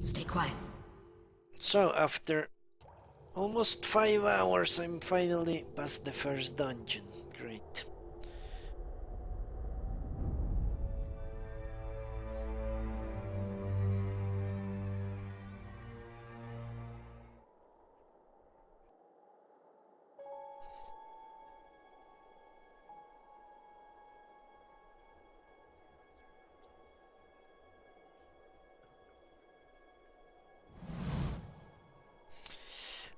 Stay quiet. So, after almost 5 hours, I'm finally past the first dungeon. Great.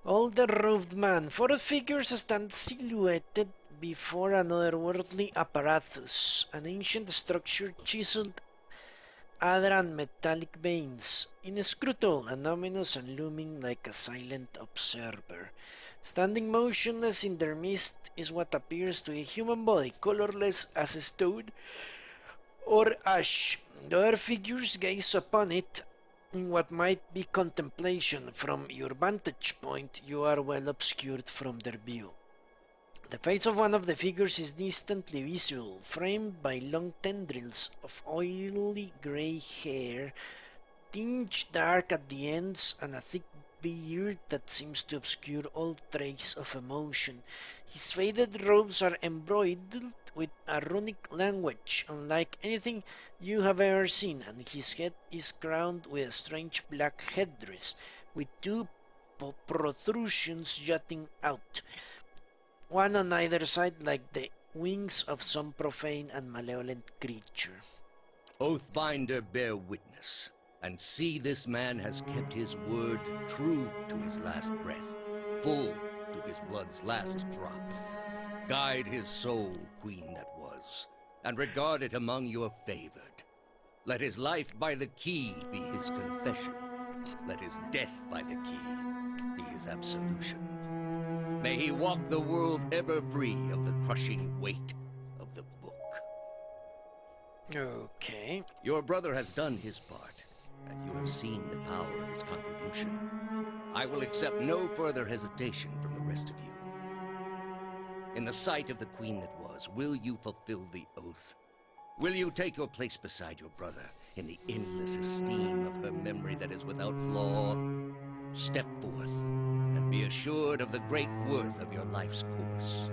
Older-robed man. 4 figures stand silhouetted before an otherworldly apparatus, an ancient structure chiseled adra and metallic veins, inscrutable and ominous and looming like a silent observer. Standing motionless in their midst is what appears to be a human body, colorless as stone or ash. The other figures gaze upon it in what might be contemplation. From your vantage point, you are well obscured from their view. The face of one of the figures is distantly visible, framed by long tendrils of oily grey hair, tinged dark at the ends, and a thick beard that seems to obscure all trace of emotion. His faded robes are embroidered with a runic language, unlike anything you have ever seen, and his head is crowned with a strange black headdress, with 2 protrusions jutting out, one on either side like the wings of some profane and malevolent creature. Oathbinder, bear witness, and see this man has kept his word true to his last breath, full to his blood's last drop. Guide his soul, queen that was, and regard it among your favored. Let his life by the key be his confession. Let his death by the key be his absolution. May he walk the world ever free of the crushing weight of the book. Okay. Your brother has done his part, and you have seen the power of his contribution. I will accept no further hesitation from the rest of you. In the sight of the queen that was, will you fulfill the oath? Will you take your place beside your brother in the endless esteem of her memory that is without flaw? Step forth, and be assured of the great worth of your life's course.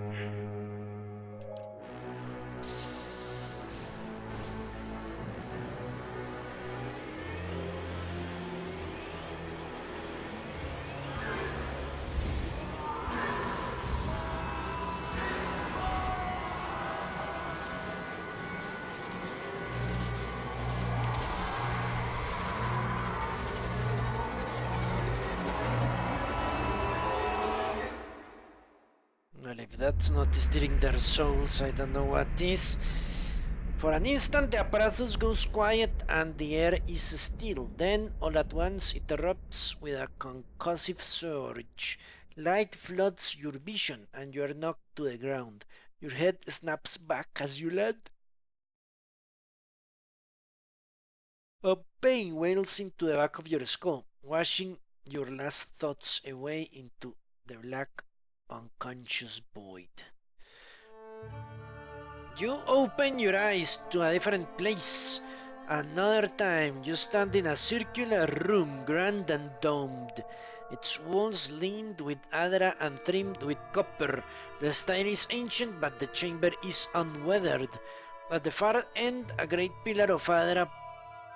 Well, if that's not stealing their souls, I don't know what is. For an instant, the apparatus goes quiet and the air is still. Then, all at once, it erupts with a concussive surge. Light floods your vision, and you are knocked to the ground. Your head snaps back as you land. A pain wails into the back of your skull, washing your last thoughts away into the black, unconscious void. You open your eyes to a different place. Another time, you stand in a circular room, grand and domed. Its walls lined with adra and trimmed with copper. The style is ancient, but the chamber is unweathered. At the far end, a great pillar of adra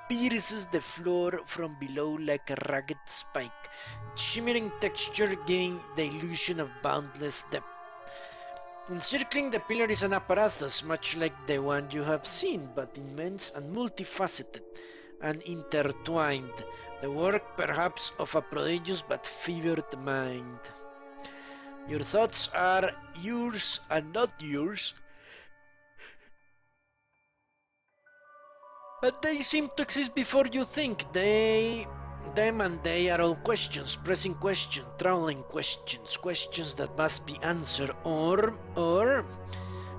pierces the floor from below like a ragged spike, its shimmering texture giving the illusion of boundless depth. Encircling the pillar is an apparatus much like the one you have seen, but immense and multifaceted and intertwined, the work perhaps of a prodigious but fevered mind. Your thoughts are yours and not yours, but they seem to exist before you think. Them and they are all questions, pressing questions, troubling questions, questions that must be answered, or,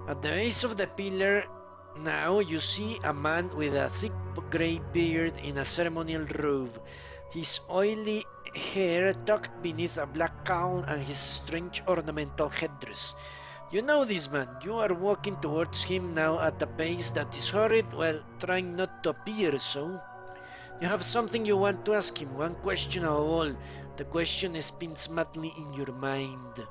at the base of the pillar now you see a man with a thick grey beard in a ceremonial robe, his oily hair tucked beneath a black cowl and his strange ornamental headdress. You know this man. You are walking towards him now at a pace that is hurried while trying not to appear so. You have something you want to ask him, one question of all. The question spins madly in your mind.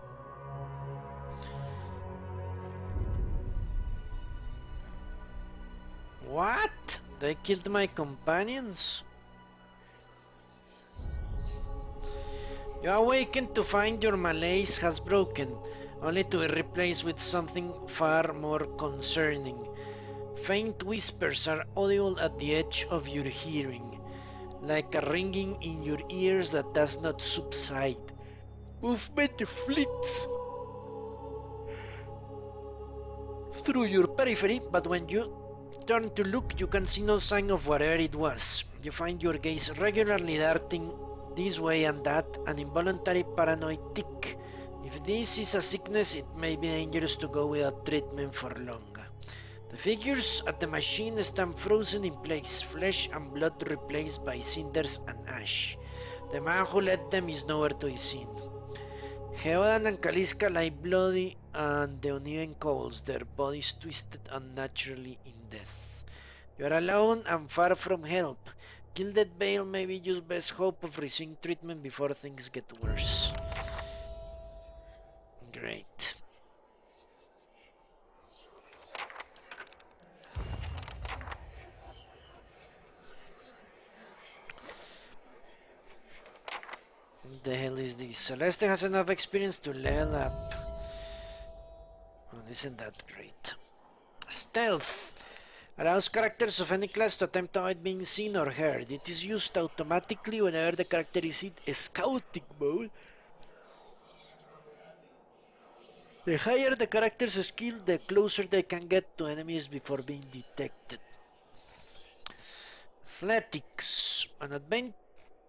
What? They killed my companions? You awaken to find your malaise has broken, only to be replaced with something far more concerning. Faint whispers are audible at the edge of your hearing, like a ringing in your ears that does not subside. Movement fleets through your periphery, but when you turn to look, you can see no sign of whatever it was. You find your gaze regularly darting this way and that, an involuntary paranoid tick. If this is a sickness, it may be dangerous to go without treatment for long. The figures at the machine stand frozen in place, flesh and blood replaced by cinders and ash. The man who led them is nowhere to be seen. Geodan and Kaliska lie bloody on the uneven cobbles, their bodies twisted unnaturally in death. You are alone and far from help. Gilded Vale may be your best hope of receiving treatment before things get worse. Great. What the hell is this? Celeste has enough experience to level up. Well, isn't that great? Stealth allows characters of any class to attempt to avoid being seen or heard. It is used automatically whenever the character is in scouting mode. The higher the character's skill, the closer they can get to enemies before being detected. Athletics.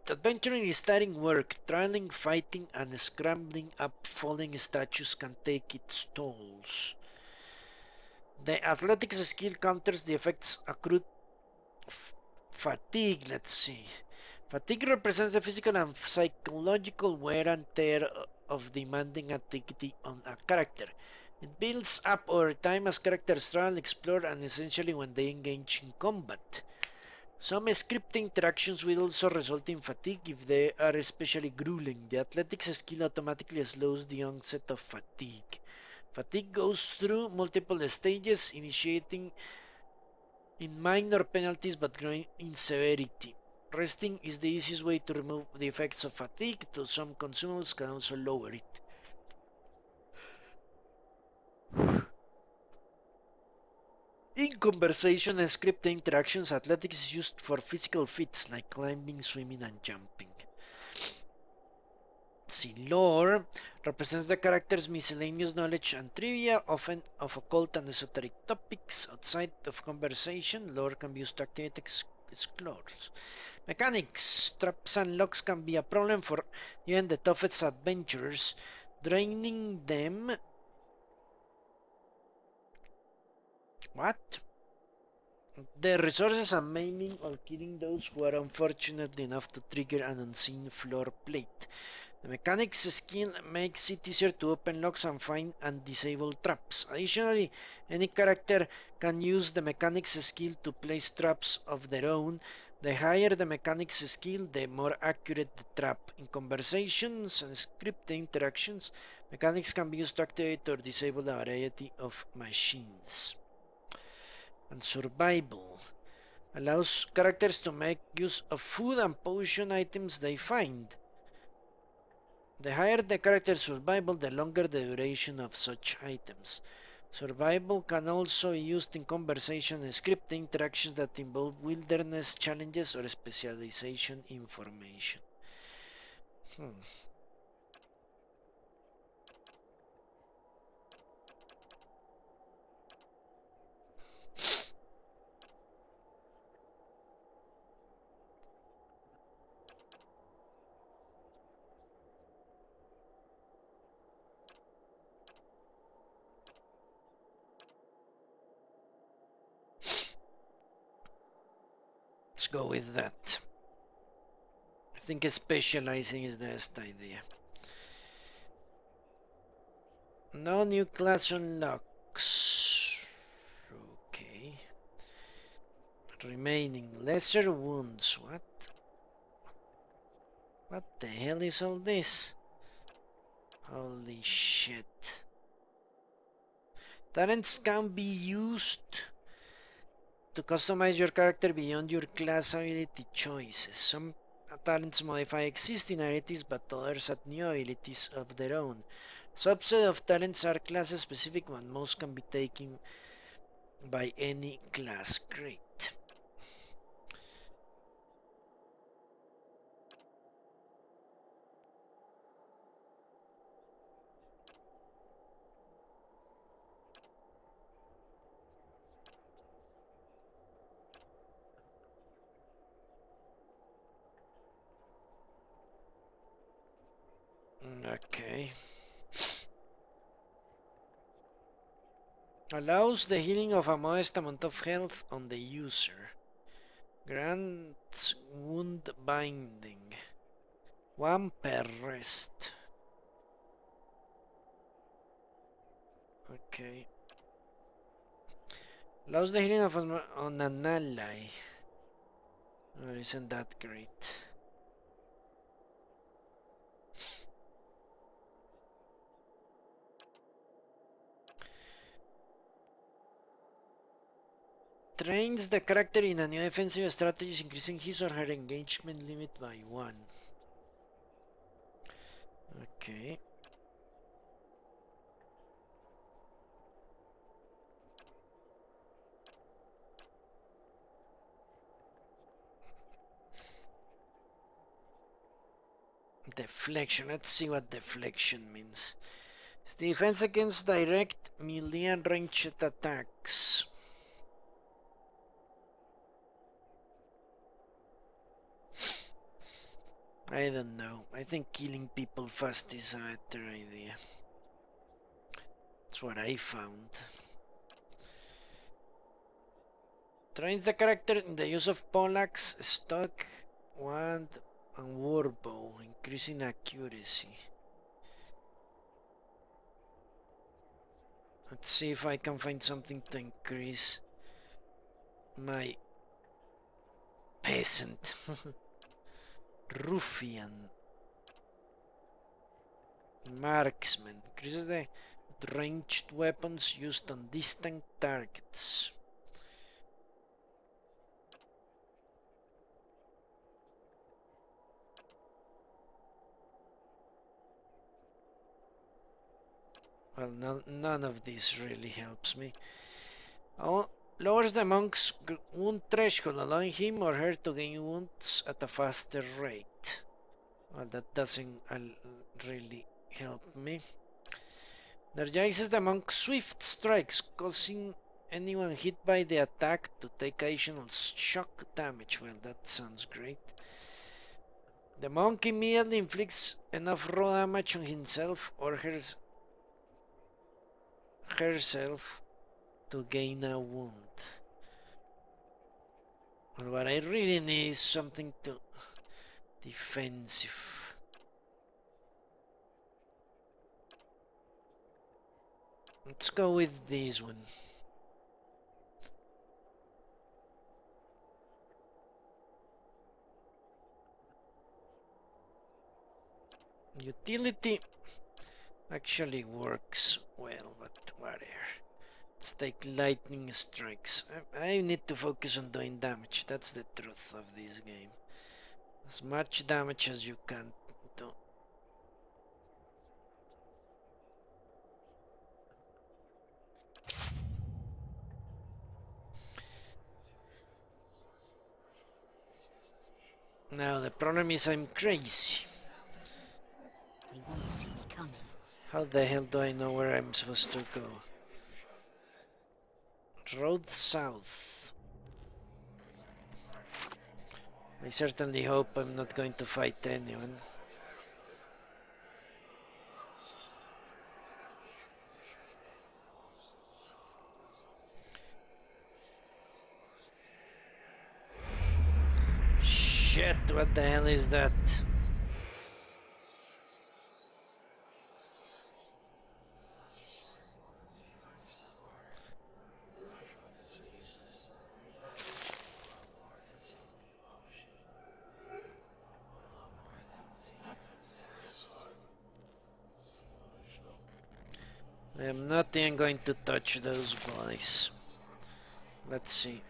Adventuring is tiring work. Trialing, fighting, and scrambling up falling statues can take its tolls. The athletics skill counters the effects accrued fatigue. Let's see. Fatigue represents the physical and psychological wear and tear of demanding activity on a character. It builds up over time as characters travel, explore, and essentially when they engage in combat. Some script interactions will also result in fatigue if they are especially grueling. The athletics skill automatically slows the onset of fatigue. Fatigue goes through multiple stages, initiating in minor penalties but growing in severity. Resting is the easiest way to remove the effects of fatigue, though some consumables can also lower it. In conversation and script interactions, athletics is used for physical feats like climbing, swimming, and jumping. See, lore represents the character's miscellaneous knowledge and trivia, often of occult and esoteric topics. Outside of conversation, lore can be used to activate explorers. Mechanics. Traps and locks can be a problem for even the toughest adventurers. Draining them. What? The resources and maiming or killing those who are unfortunate enough to trigger an unseen floor plate. The mechanics skill makes it easier to open locks and find and disable traps. Additionally, any character can use the mechanics skill to place traps of their own. The higher the mechanics skill, the more accurate the trap. In conversations and script interactions, mechanics can be used to activate or disable a variety of machines. And survival allows characters to make use of food and potion items they find. The higher the character's survival, the longer the duration of such items. Survival can also be used in conversation and script interactions that involve wilderness challenges or specialization information. Let's go with that. I think specializing is the best idea. No new class unlocks. Okay. Remaining lesser wounds. What? What the hell is all this? Holy shit. Talents can be used to customize your character beyond your class ability choices. Some talents modify existing abilities, but others add new abilities of their own. Subset of talents are class specific, and most can be taken by any class. Great. Okay. Allows the healing of a modest amount of health on the user. Grants wound binding. One per rest. Okay. Allows the healing of on an ally. Oh, isn't that great? Trains the character in a new defensive strategy, increasing his or her engagement limit by 1. Okay. Deflection. Let's see what deflection means. It's defense against direct, melee, and ranged attacks. I don't know. I think killing people fast is a better idea. That's what I found. Trains the character in the use of poleaxe, stock, wand, and warbow, increasing accuracy. Let's see if I can find something to increase my peasant. Ruffian. Marksman. Increases the ranged weapons used on distant targets. Well, none of this really helps me. Oh, lowers the monk's wound threshold, allowing him or her to gain wounds at a faster rate. Well, that doesn't really help me. Energizes the monk's swift strikes, causing anyone hit by the attack to take additional shock damage. Well, that sounds great. The monk immediately inflicts enough raw damage on himself or herself to gain a wound. Well, what I really need is something to defensive. Let's go with this one. Utility actually works well, but whatever. Let's take lightning strikes. I need to focus on doing damage. That's the truth of this game. As much damage as you can do. Now the problem is I'm crazy. They won't see me coming. How the hell do I know where I'm supposed to go? Road south. I certainly hope I'm not going to fight anyone. Shit, what the hell is that? I am not even going to touch those boys. Let's see.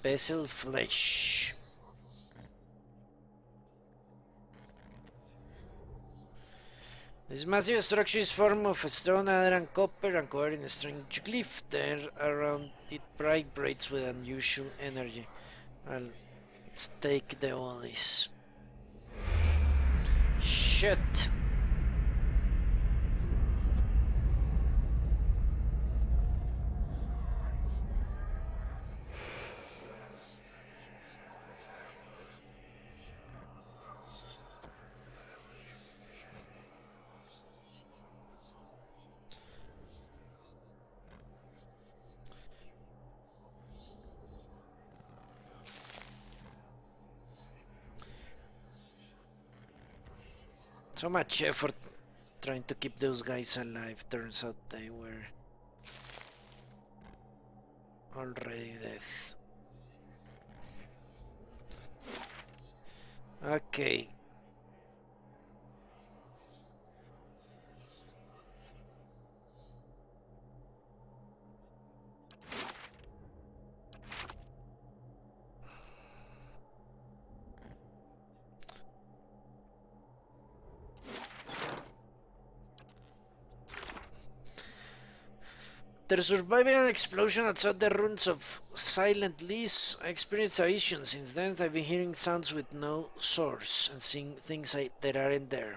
Basil flesh. This massive structure is formed of stone, iron, and copper, and covered in a strange glyph. The air around it vibrates with unusual energy. Well, let's take the bodies. Shit! So much effort trying to keep those guys alive. Turns out they were already dead. Okay. After surviving an explosion outside the ruins of Silent Lease, I experienced a vision. Since then, I've been hearing sounds with no source and seeing things that aren't there.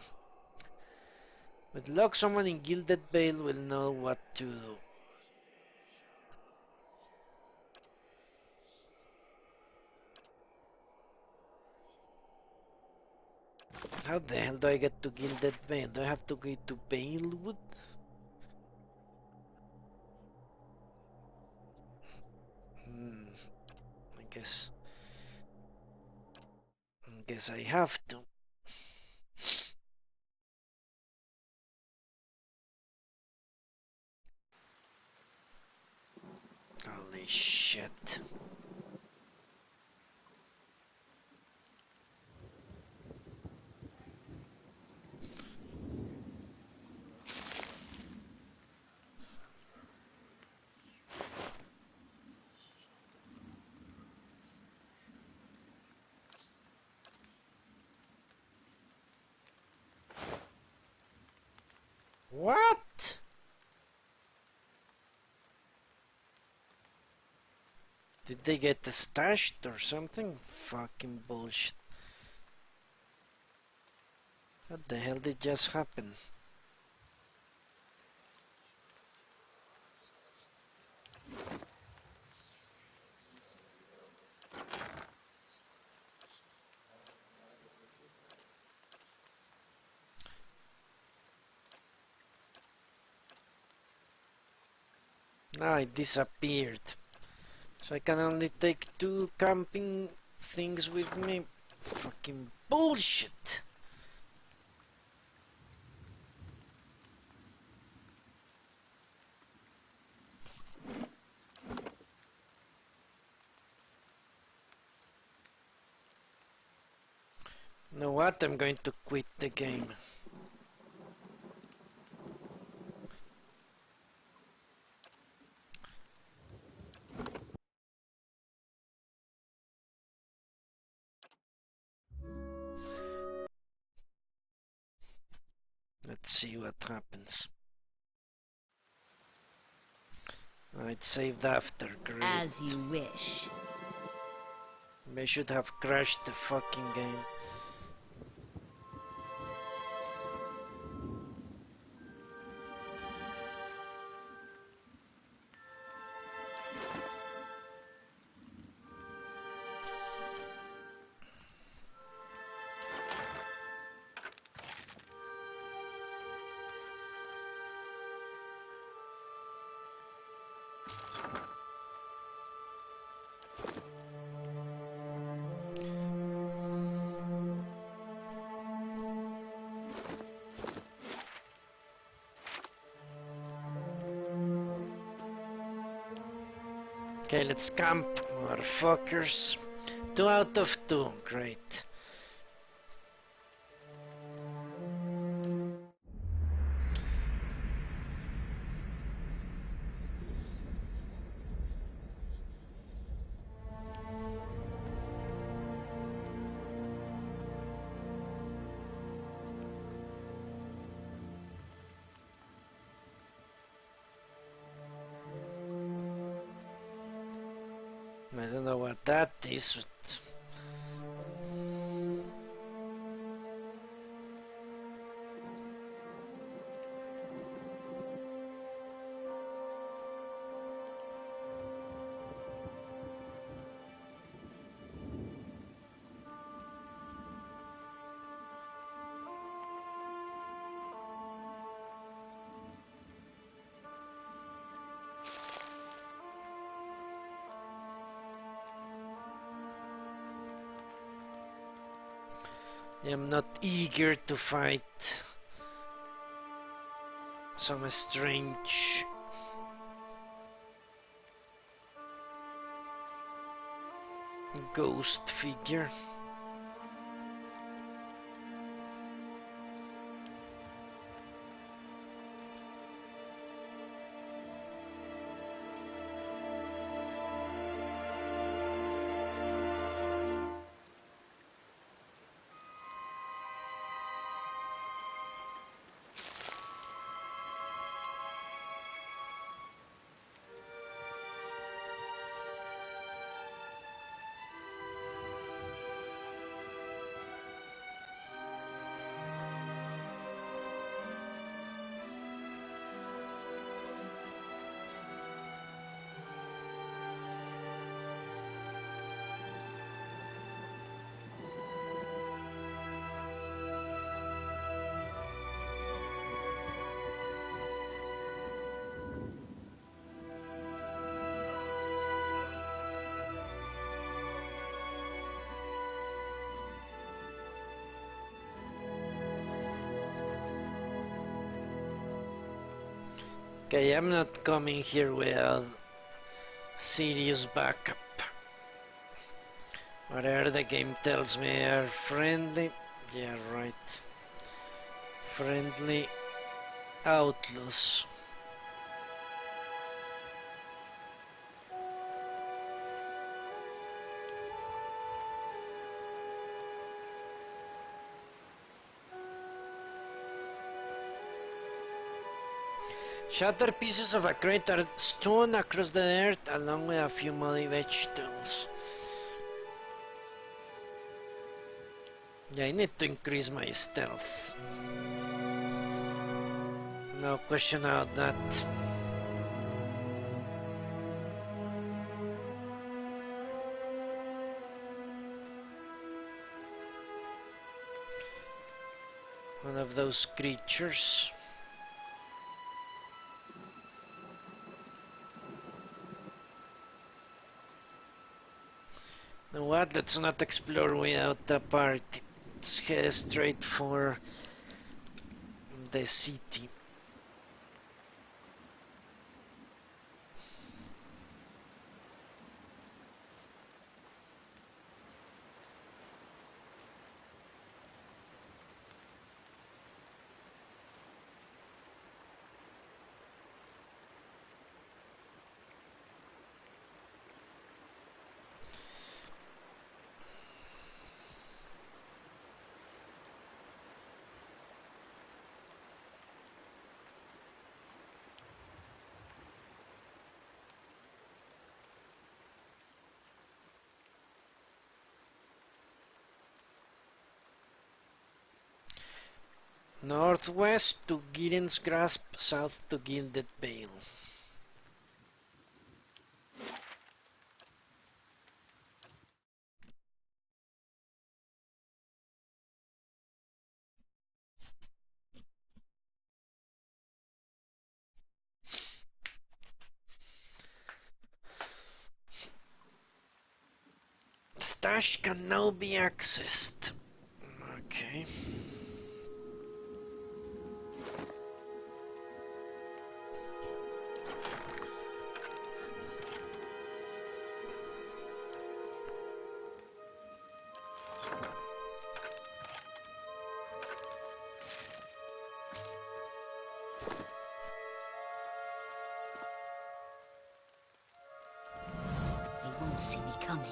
With luck, someone in Gilded Vale will know what to do. How the hell do I get to Gilded Vale? Do I have to go to Valewood? I guess I have to. Holy shit. What? Did they get stashed or something? Fucking bullshit. What the hell did just happen? Ah, it disappeared. So I can only take 2 camping things with me. Fucking bullshit. You know what? I'm going to quit the game. Let's see what happens. I'd saved after, great. As you wish. I should have crashed the fucking game. Okay, let's camp, motherfuckers. 2 out of 2, great. I don't know what that is. I am not eager to fight some strange ghost figure. Okay, I'm not coming here without serious backup. Whatever the game tells me are friendly. Yeah, right. Friendly outlaws. Shattered pieces of a crate are strewn across the earth along with a few muddy vegetables. Yeah, I need to increase my stealth. No question about that. One of those creatures. You know what? Let's not explore without a party. Let's head straight for the city. Northwest to Gideon's Grasp, south to Gilded Vale. Stash can now be accessed. Okay. They won't see me coming.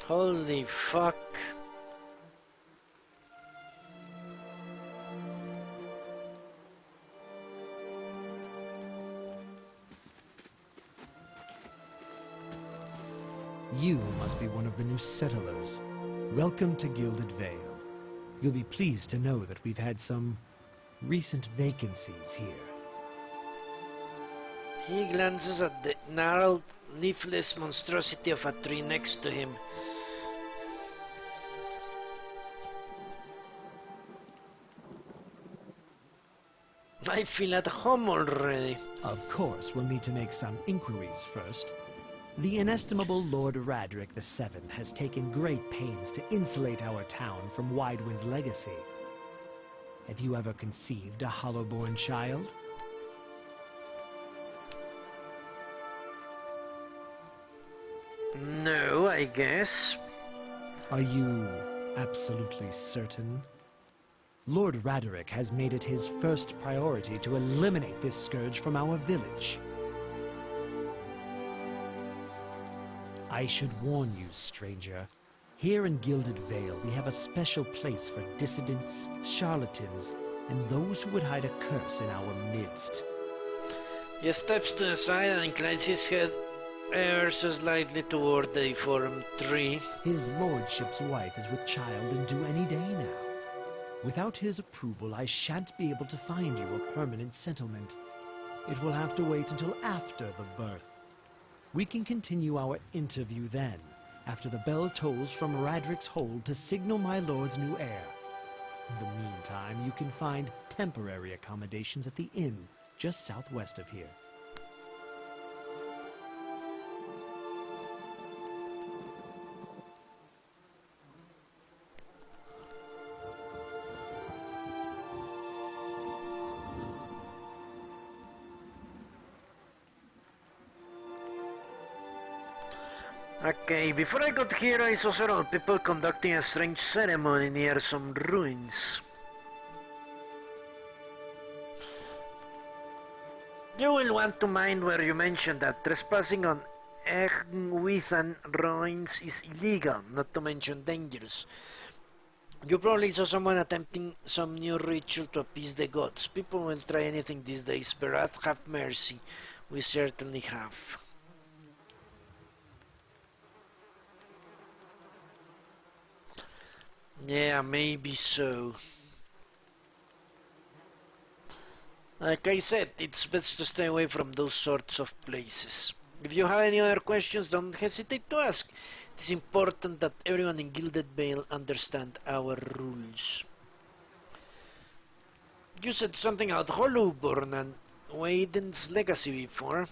Holy fuck. You must be one of the new settlers. Welcome to Gilded Vale. You'll be pleased to know that we've had some recent vacancies here. He glances at the gnarled, leafless monstrosity of a tree next to him. I feel at home already. Of course, we'll need to make some inquiries first. The inestimable Lord Radric VII has taken great pains to insulate our town from Widewind's legacy. Have you ever conceived a Hollowborn child? No, I guess. Are you absolutely certain? Lord Radric has made it his first priority to eliminate this scourge from our village. I should warn you, stranger. Here in Gilded Vale, we have a special place for dissidents, charlatans, and those who would hide a curse in our midst. He steps to the side and inclines his head ever so slightly toward the deformed tree. His lordship's wife is with child and due any day now. Without his approval, I shan't be able to find you a permanent settlement. It will have to wait until after the birth. We can continue our interview then, after the bell tolls from Radric's hold to signal my lord's new heir. In the meantime, you can find temporary accommodations at the inn just southwest of here. Okay, before I got here I saw several people conducting a strange ceremony near some ruins. You will want to mind where you mentioned that trespassing on Egwithan ruins is illegal, not to mention dangerous. You probably saw someone attempting some new ritual to appease the gods. People will try anything these days. Barath, have mercy. We certainly have. Yeah, maybe so. Like I said, it's best to stay away from those sorts of places. If you have any other questions, don't hesitate to ask. It is important that everyone in Gilded Vale understand our rules. You said something about Hollowborn and Waiden's legacy before.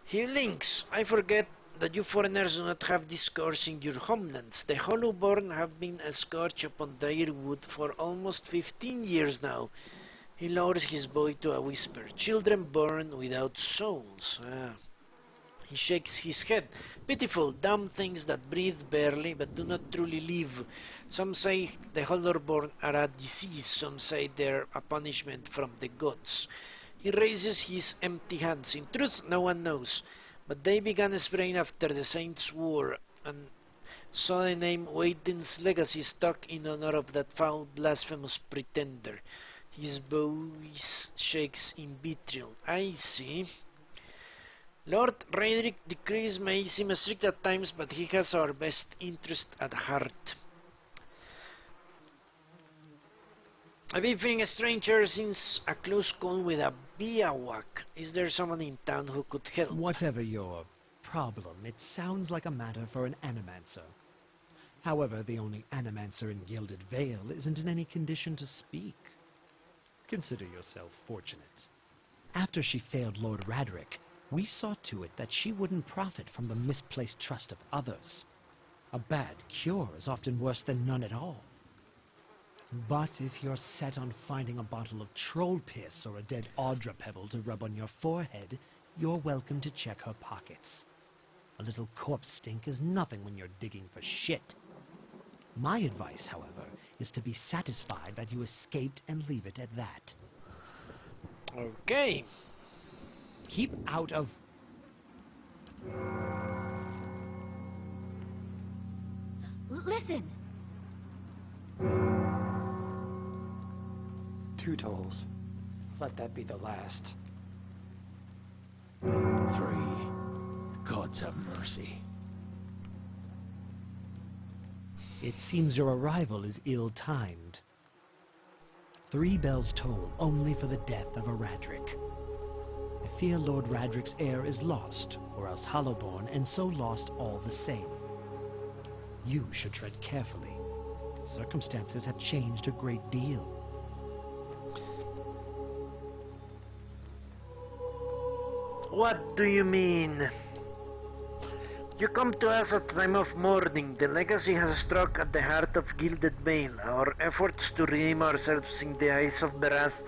He links. I forget that you foreigners do not have this curse in your homelands. The Hollowborn have been a scourge upon Direwood for almost 15 years now. He lowers his voice to a whisper. Children born without souls. He shakes his head. Pitiful, dumb things that breathe barely but do not truly live. Some say the Hollowborn are a disease. Some say they're a punishment from the gods. He raises his empty hands. In truth, no one knows. But they began spraying after the Saints' War, and saw the name Waiden's legacy stuck in honor of that foul, blasphemous pretender. His voice shakes in vitriol. I see. Lord Radric's decrees may seem strict at times, but he has our best interest at heart. I've been feeling a stranger since a close call with a Biawak. Is there someone in town who could help? Whatever your problem, it sounds like a matter for an animancer. However, the only animancer in Gilded Vale isn't in any condition to speak. Consider yourself fortunate. After she failed Lord Radric, we saw to it that she wouldn't profit from the misplaced trust of others. A bad cure is often worse than none at all. But if you're set on finding a bottle of troll piss or a dead Audra pebble to rub on your forehead, you're welcome to check her pockets. A little corpse stink is nothing when you're digging for shit. My advice, however, is to be satisfied that you escaped and leave it at that. Okay. Keep out of... Listen! 2 tolls. Let that be the last. 3. Gods have mercy. It seems your arrival is ill-timed. 3 bells toll only for the death of a Radric. I fear Lord Radric's heir is lost, or else Hollowborn, and so lost all the same. You should tread carefully. Circumstances have changed a great deal. What do you mean? You come to us at time of mourning. The legacy has struck at the heart of Gilded Vale. Our efforts to redeem ourselves in the eyes of Barath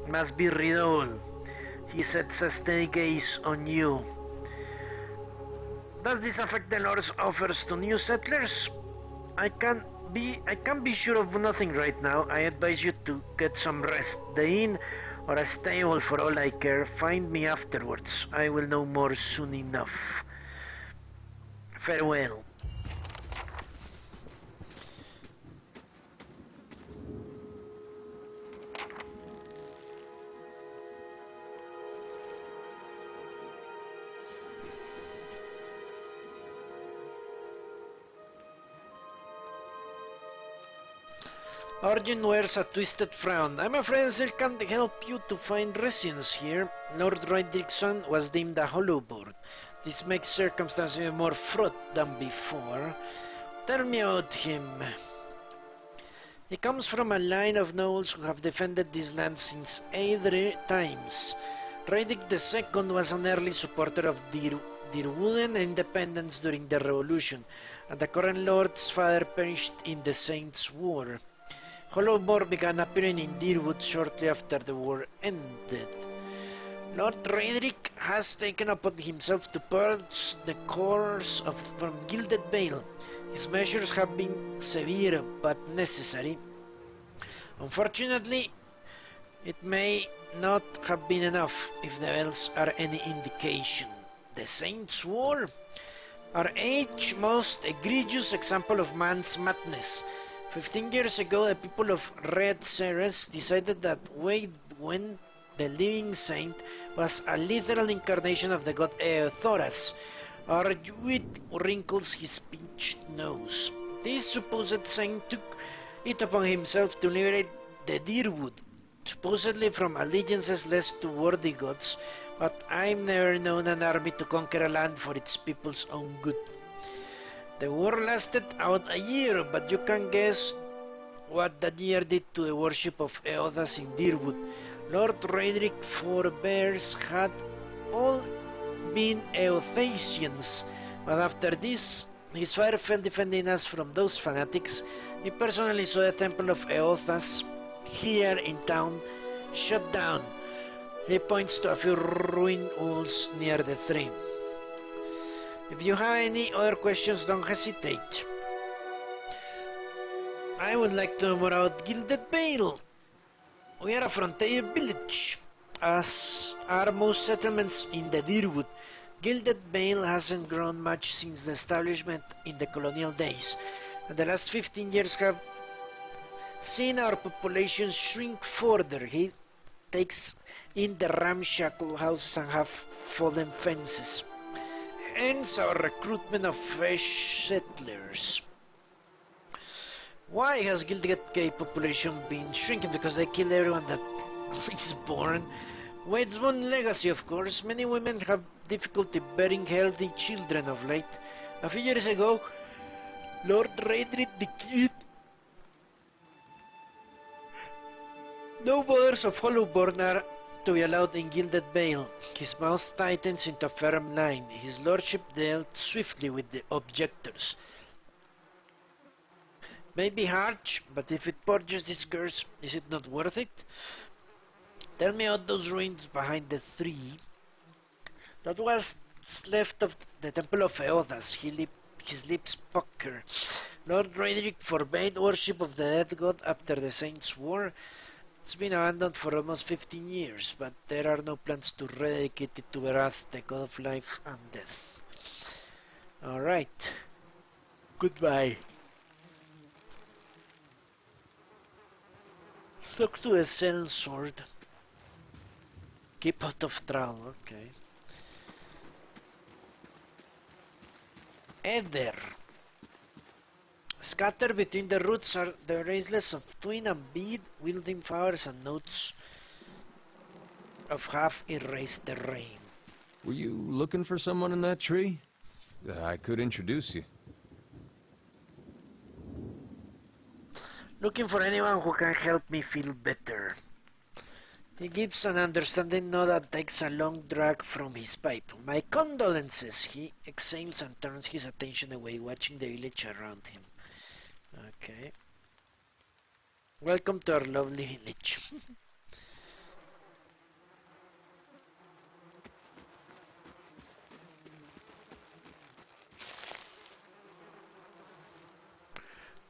must be redoubled. He sets a steady gaze on you. Does this affect the Lord's offers to new settlers? I can't be sure of nothing right now. I advise you to get some rest. The inn or a stable for all I care. Find me afterwards. I will know more soon enough. Farewell. Arjun wears a twisted frown. I'm afraid I can't help you to find residence here. Lord Roderick's son was deemed a hollowborn. This makes circumstances more fraught than before. Tell me about him. He comes from a line of nobles who have defended this land since Aedre times. Roderick II was an early supporter of Dirwooden independence during the Revolution, and the current lord's father perished in the Saints' War. Hollowborn began appearing in Dirwood shortly after the war ended. Lord Roderick has taken upon himself to purge the cores from Gilded Vale. His measures have been severe but necessary. Unfortunately, it may not have been enough if the bells are any indication. The Saints' War? Our age's most egregious example of man's madness. 15 years ago, the people of Red Ceres decided that when the living saint was a literal incarnation of the god Eothoras. Our wit wrinkles his pinched nose. This supposed saint took it upon himself to liberate the Dirwood, supposedly from allegiances less to worthy gods, but I've never known an army to conquer a land for its people's own good. The war lasted about a year, but you can guess what that year did to the worship of Eothas in Dirwood. Lord Roderick forebears had all been Eothasians, but after this, his father fell defending us from those fanatics. He personally saw the temple of Eothas here in town shut down. He points to a few ruined walls near the tree. If you have any other questions, don't hesitate. I would like to know more about Gilded Vale. We are a frontier village, as are most settlements in the Dirwood. Gilded Vale hasn't grown much since the establishment in the colonial days, and the last 15 years have seen our population shrink further. He takes in the ramshackle houses and have fallen fences. Hence our recruitment of fresh settlers. Why has Gilded Vale population been shrinking? Because they kill everyone that is born. Well, it's one legacy, of course. Many women have difficulty bearing healthy children of late. A few years ago, Lord Roderick decreed no mothers of Hollowborn are to be allowed in Gilded Vale. His mouth tightens into a firm line. His lordship dealt swiftly with the objectors. May be harsh, but if it purges this curse, is it not worth it? Tell me about those ruins behind the tree. That was left of the temple of Eothas. His lips pucker. Lord Roderick forbade worship of the dead god after the Saints' War. It's been abandoned for almost 15 years, but there are no plans to rededicate it to Barath, the god of life and death. Alright. Goodbye. Stuck to a cell sword. Keep out of trouble, okay. Ether. Scattered between the roots are the raceless of twin and bead, wielding flowers and notes of half-erased terrain. Were you looking for someone in that tree? I could introduce you. Looking for anyone who can help me feel better. He gives an understanding nod and takes a long drag from his pipe. My condolences, he exhales and turns his attention away, watching the village around him. Okay. Welcome to our lovely village.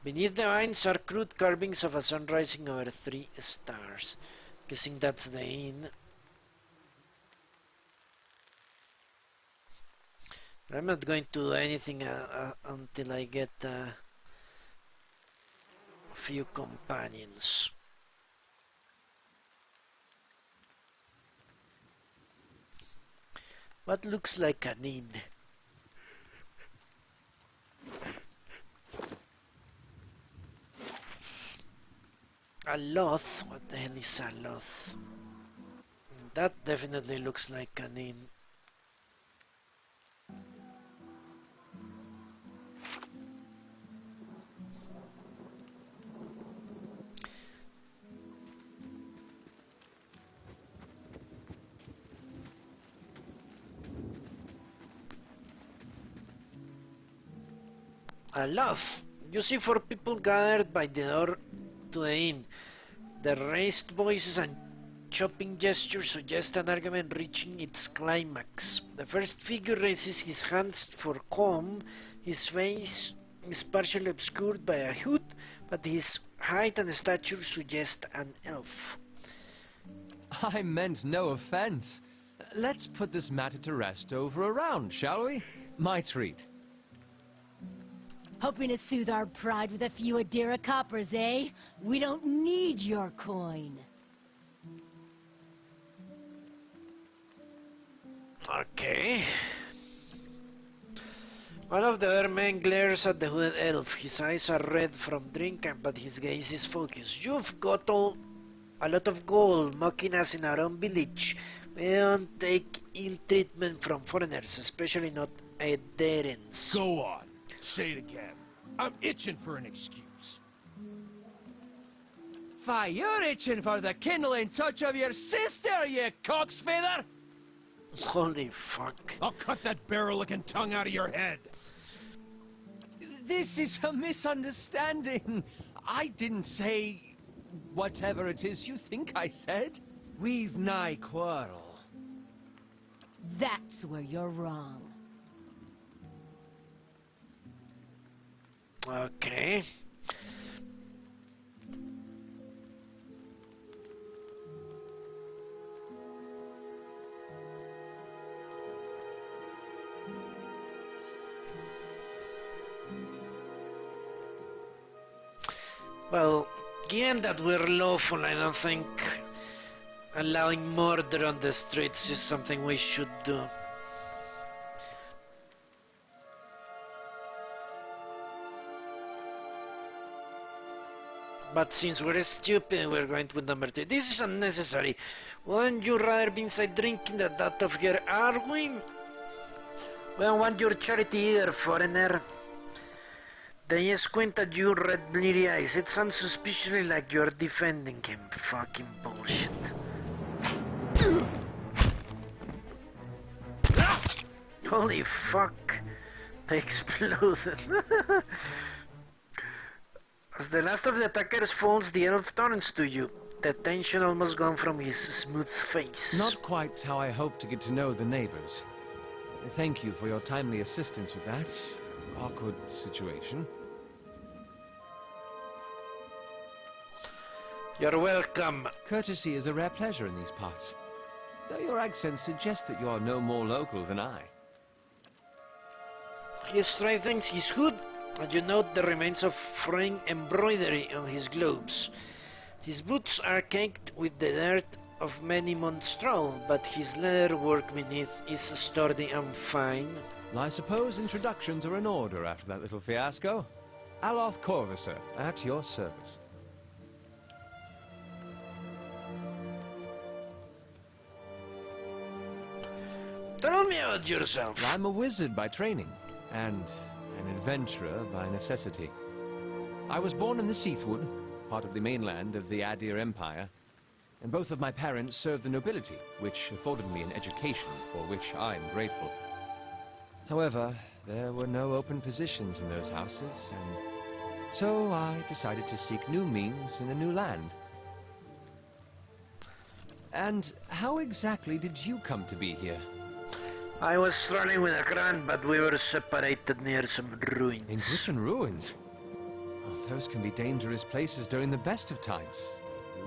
Beneath the vines are crude carvings of a sun rising over 3 stars. Guessing that's the inn. I'm not going to do anything until I get a few companions. What looks like an inn? Aloth? What the hell is Aloth? That definitely looks like an inn. Aloth! You see 4 people gathered by the door to the inn. The raised voices and chopping gestures suggest an argument reaching its climax. The first figure raises his hands for calm. His face is partially obscured by a hood, but his height and stature suggest an elf. I meant no offense. Let's put this matter to rest over a round, shall we? My treat. Hoping to soothe our pride with a few Adira coppers, eh? We don't need your coin. Okay. One of the other men glares at the hooded elf. His eyes are red from drink, but his gaze is focused. You've got a lot of gold mocking us in our own village. We don't take ill treatment from foreigners, especially not Aderans. Go on. Say it again. I'm itching for an excuse. Fie, you're itching for the kindling touch of your sister, you cocksfeather! Holy fuck. I'll cut that barrel-looking tongue out of your head. This is a misunderstanding. I didn't say whatever it is you think I said. We've nigh quarrel. That's where you're wrong. Okay. Well, given that we're lawful, I don't think allowing murder on the streets is something we should do. But since we're stupid, we're going with number 2. This is unnecessary. Wouldn't you rather be inside drinking than out of here, are we? We don't want your charity either, foreigner. They squint at you red bleary eyes. It sounds suspiciously like you're defending him. Fucking bullshit. Holy fuck. They exploded. As the last of the attackers falls, the elf turns to you. The tension almost gone from his smooth face. Not quite how I hoped to get to know the neighbors. Thank you for your timely assistance with that awkward situation. You're welcome. Courtesy is a rare pleasure in these parts, though your accent suggests that you are no more local than I. He straightens his hood, and you note the remains of fraying embroidery on his globes. His boots are caked with the dirt of many months' travel, but his leather work beneath is sturdy and fine. I suppose introductions are in order after that little fiasco. Aloth Corvusser, at your service. Tell me about yourself. I'm a wizard by training, and an adventurer by necessity. I was born in the Seathwood, part of the mainland of the Adir Empire, and both of my parents served the nobility, which afforded me an education for which I am grateful. However, there were no open positions in those houses, and so I decided to seek new means in a new land. And how exactly did you come to be here? I was strolling with a friend, but we were separated near some ruins. In Griffin ruins? Oh, those can be dangerous places during the best of times,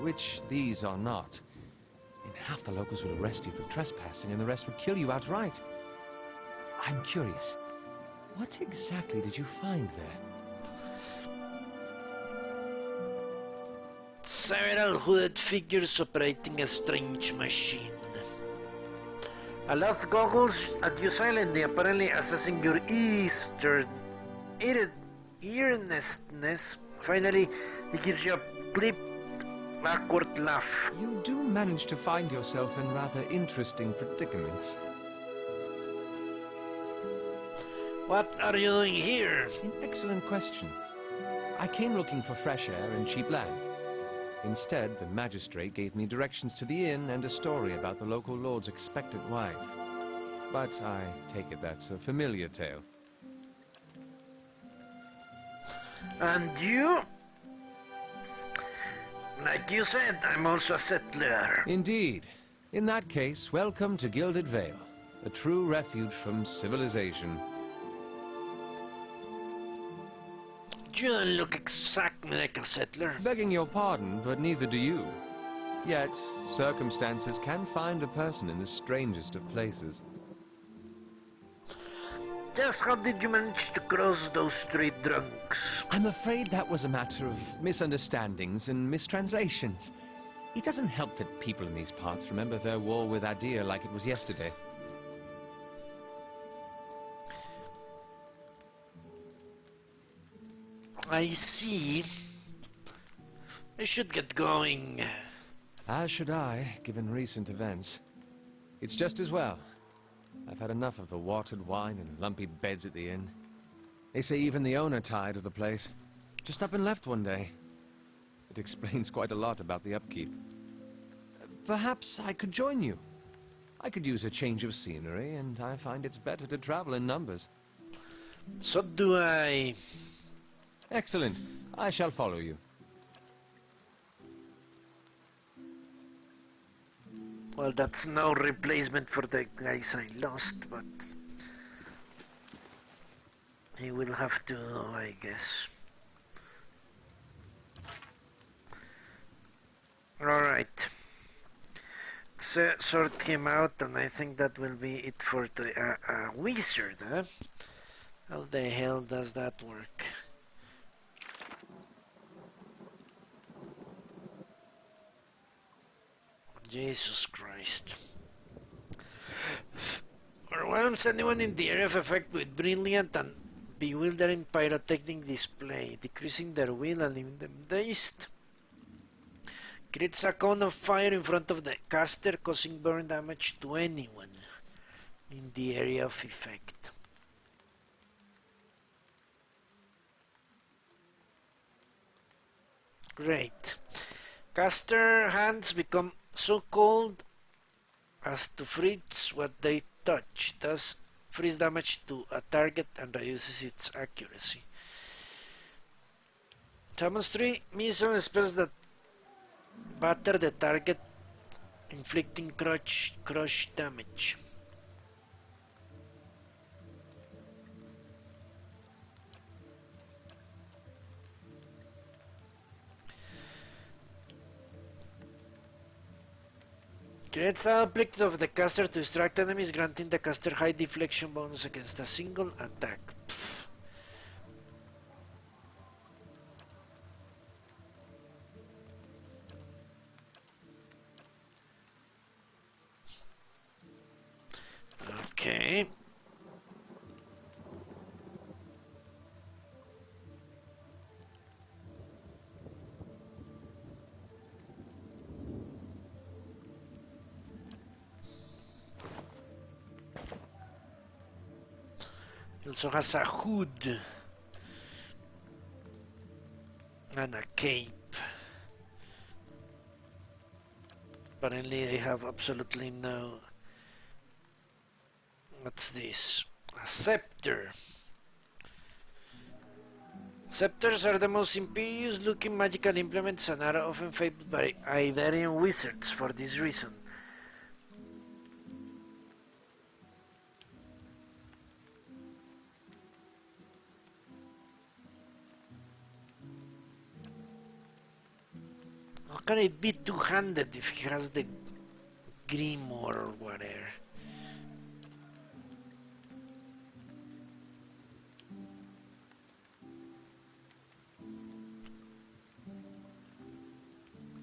which these are not. And half the locals would arrest you for trespassing, and the rest would kill you outright. I'm curious, what exactly did you find there? Several hooded figures operating a strange machine. Aloth goggles at you silently, apparently assessing your earnestness. Finally, he gives you a bleep backward laugh. You do manage to find yourself in rather interesting predicaments. What are you doing here? An excellent question. I came looking for fresh air and cheap land. Instead, the magistrate gave me directions to the inn and a story about the local lord's expectant wife. But I take it that's a familiar tale. And you? Like you said, I'm also a settler. Indeed. In that case, welcome to Gilded Vale, a true refuge from civilization. You don't look exactly like a settler. Begging your pardon, but neither do you. Yet, circumstances can find a person in the strangest of places. Just how did you manage to cross those street drunks? I'm afraid that was a matter of misunderstandings and mistranslations. It doesn't help that people in these parts remember their war with Adir like it was yesterday. I see. I should get going. As should I, given recent events. It's just as well. I've had enough of the watered wine and lumpy beds at the inn. They say even the owner tired of the place. Just up and left one day. It explains quite a lot about the upkeep. Perhaps I could join you. I could use a change of scenery, and I find it's better to travel in numbers. So do I. Excellent. I shall follow you. Well, that's no replacement for the guys I lost, but he will have to, I guess. Alright. Sort him out, and I think that will be it for the wizard, huh? How the hell does that work? Jesus Christ. Overwhelms anyone in the area of effect with brilliant and bewildering pyrotechnic display, decreasing their will and leaving them dazed. Creates a cone of fire in front of the caster, causing burn damage to anyone in the area of effect. Great. Caster hands become so cold as to freeze what they touch, thus freeze damage to a target and reduces its accuracy. Summons 3 missile spells that batter the target, inflicting crush damage. Creates a ability of the caster to distract enemies, granting the caster high deflection bonus against a single attack. Pfft. It also has a hood and a cape. Apparently they have absolutely no... What's this? A scepter. Scepters are the most imperious looking magical implements and are often favored by Idarian wizards for this reason. How can it be two-handed if he has the grimoire or whatever?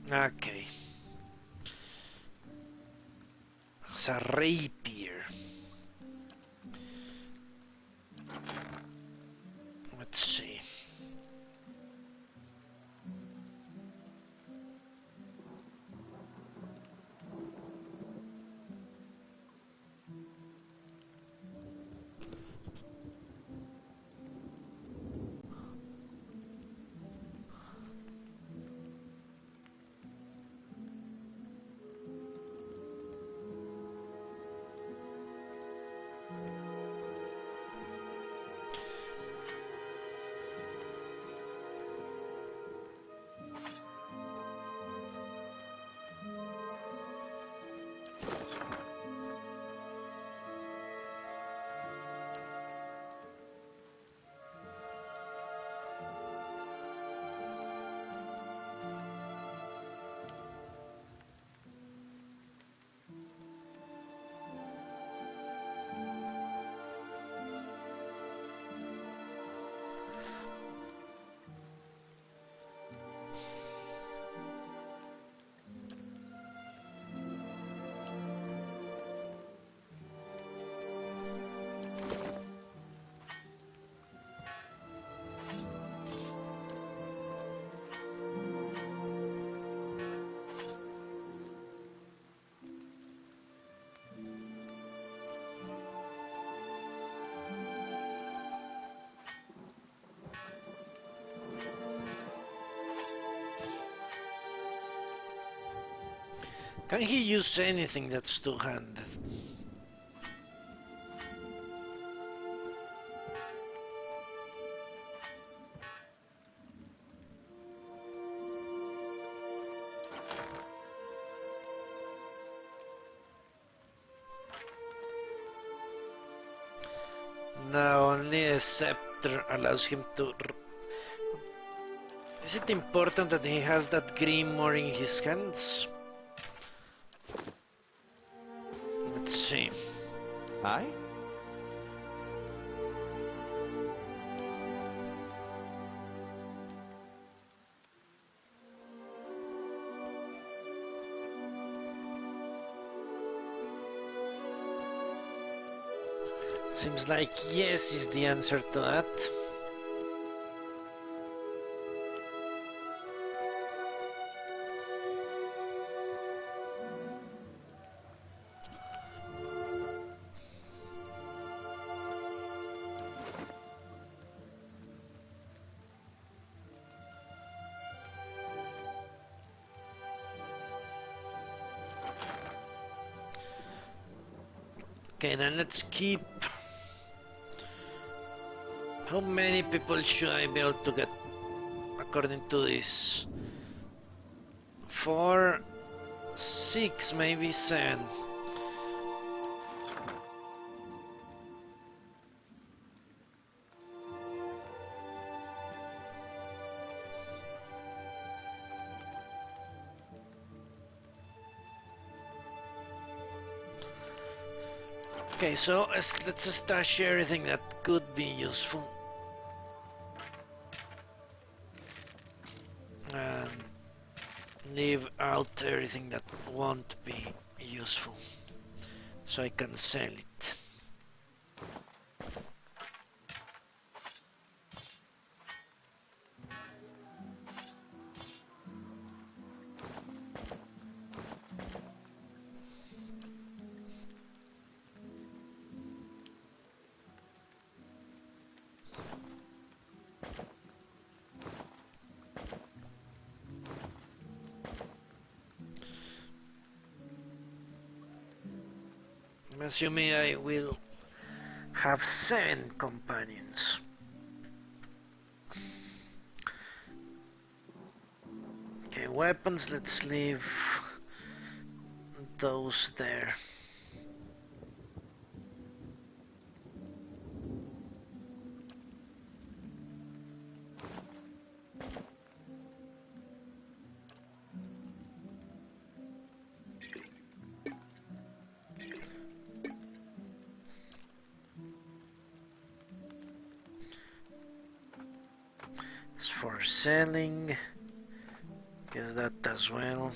Okay. It's a rapier. Let's see. Can he use anything that's two-handed? No, only a scepter allows him to... Is it important that he has that grimoire in his hands? Let's see. Aye? Seems like yes is the answer to that. Okay, then let's keep... How many people should I be able to get according to this? 4, 6, maybe 7. Okay, so let's stash everything that could be useful. And leave out everything that won't be useful, so I can sell it. I'm assuming I will have 7 companions. Okay, weapons, let's leave those there. As for selling, guess that as well.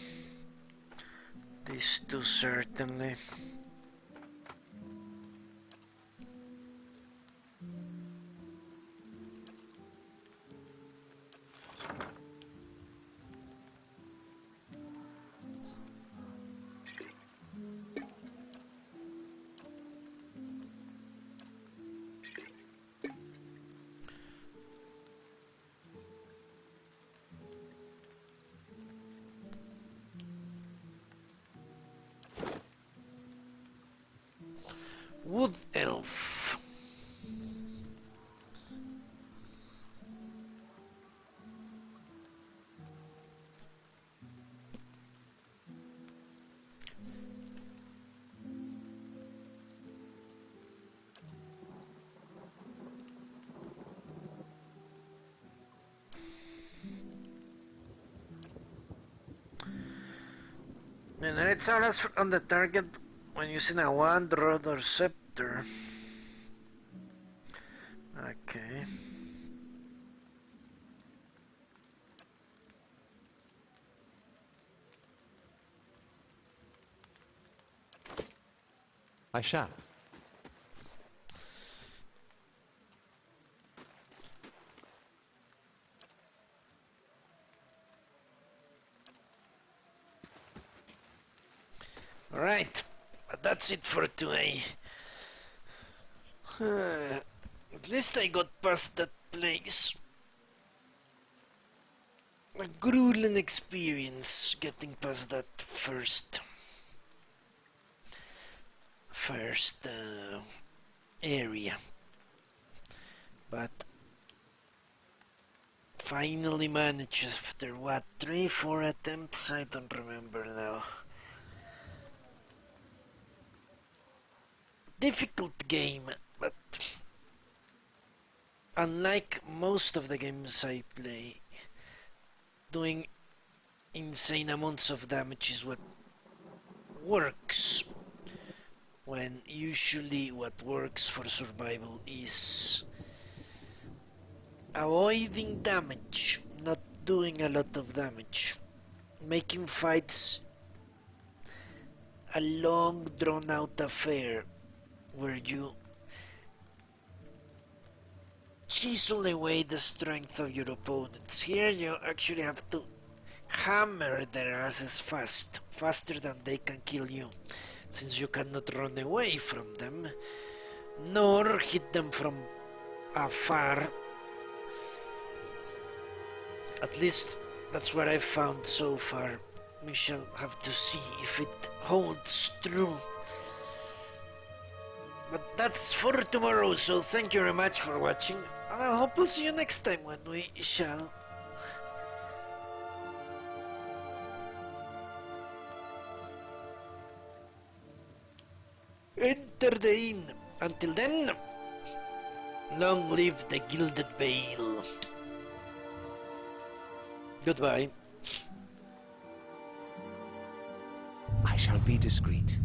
These two certainly. Wood elf. And it's always on the target when using a wand, rod, or scepter. Okay. I shall. Alright, but that's it for today. At least I got past that place. A grueling experience getting past that first area. But finally managed after what, 3-4 attempts? I don't remember now. Difficult game, but unlike most of the games I play, doing insane amounts of damage is what works, when usually what works for survival is avoiding damage, not doing a lot of damage, making fights a long drawn out affair where you chisel away the strength of your opponents. Here you actually have to hammer their asses faster than they can kill you, since you cannot run away from them, nor hit them from afar. At least that's what I've found so far. We shall have to see if it holds true. But that's for tomorrow, so thank you very much for watching, and I hope we'll see you next time when we shall enter the inn. Until then, long live the Gilded Vale. Goodbye. I shall be discreet.